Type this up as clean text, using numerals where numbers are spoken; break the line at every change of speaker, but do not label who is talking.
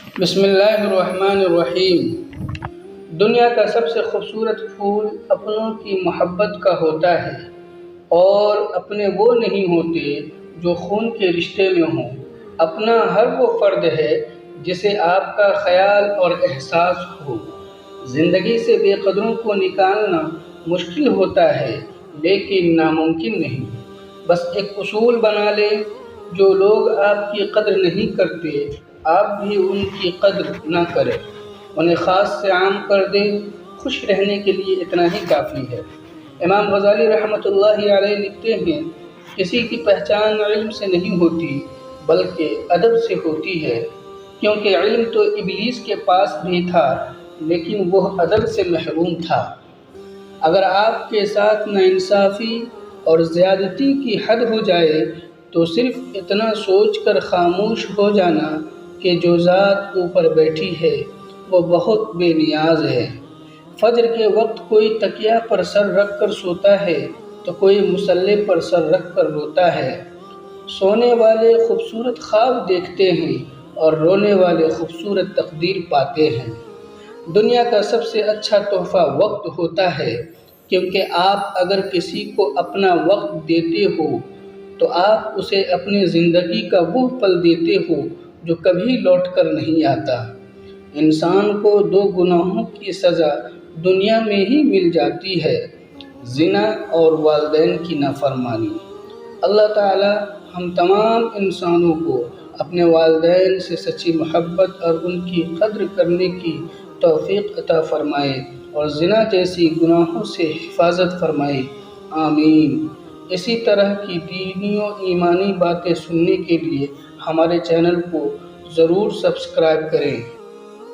بسم اللہ الرحمن الرحیم۔ دنیا کا سب سے خوبصورت پھول اپنوں کی محبت کا ہوتا ہے، اور اپنے وہ نہیں ہوتے جو خون کے رشتے میں ہوں۔ اپنا ہر وہ فرد ہے جسے آپ کا خیال اور احساس ہو۔ زندگی سے بے قدروں کو نکالنا مشکل ہوتا ہے، لیکن ناممکن نہیں۔ بس ایک اصول بنا لیں، جو لوگ آپ کی قدر نہیں کرتے آپ بھی ان کی قدر نہ کریں، انہیں خاص سے عام کر دیں۔ خوش رہنے کے لیے اتنا ہی کافی ہے۔ امام غزالی رحمۃ اللہ علیہ لکھتے ہیں، کسی کی پہچان علم سے نہیں ہوتی بلکہ ادب سے ہوتی ہے، کیونکہ علم تو ابلیس کے پاس بھی تھا لیکن وہ ادب سے محروم تھا۔ اگر آپ کے ساتھ ناانصافی اور زیادتی کی حد ہو جائے تو صرف اتنا سوچ کر خاموش ہو جانا کہ جو ذات اوپر بیٹھی ہے وہ بہت بے نیاز ہے۔ فجر کے وقت کوئی تکیہ پر سر رکھ کر سوتا ہے تو کوئی مصلی پر سر رکھ کر روتا ہے۔ سونے والے خوبصورت خواب دیکھتے ہیں اور رونے والے خوبصورت تقدیر پاتے ہیں۔ دنیا کا سب سے اچھا تحفہ وقت ہوتا ہے، کیونکہ آپ اگر کسی کو اپنا وقت دیتے ہو تو آپ اسے اپنی زندگی کا وہ پل دیتے ہو جو کبھی لوٹ کر نہیں آتا۔ انسان کو دو گناہوں کی سزا دنیا میں ہی مل جاتی ہے، زنا اور والدین کی نافرمانی۔ اللہ تعالی ہم تمام انسانوں کو اپنے والدین سے سچی محبت اور ان کی قدر کرنے کی توفیق عطا فرمائے اور زنا جیسی گناہوں سے حفاظت فرمائے، آمین۔ اسی طرح کی دینی و ایمانی باتیں سننے کے لیے ہمارے چینل کو ضرور سبسکرائب کریں۔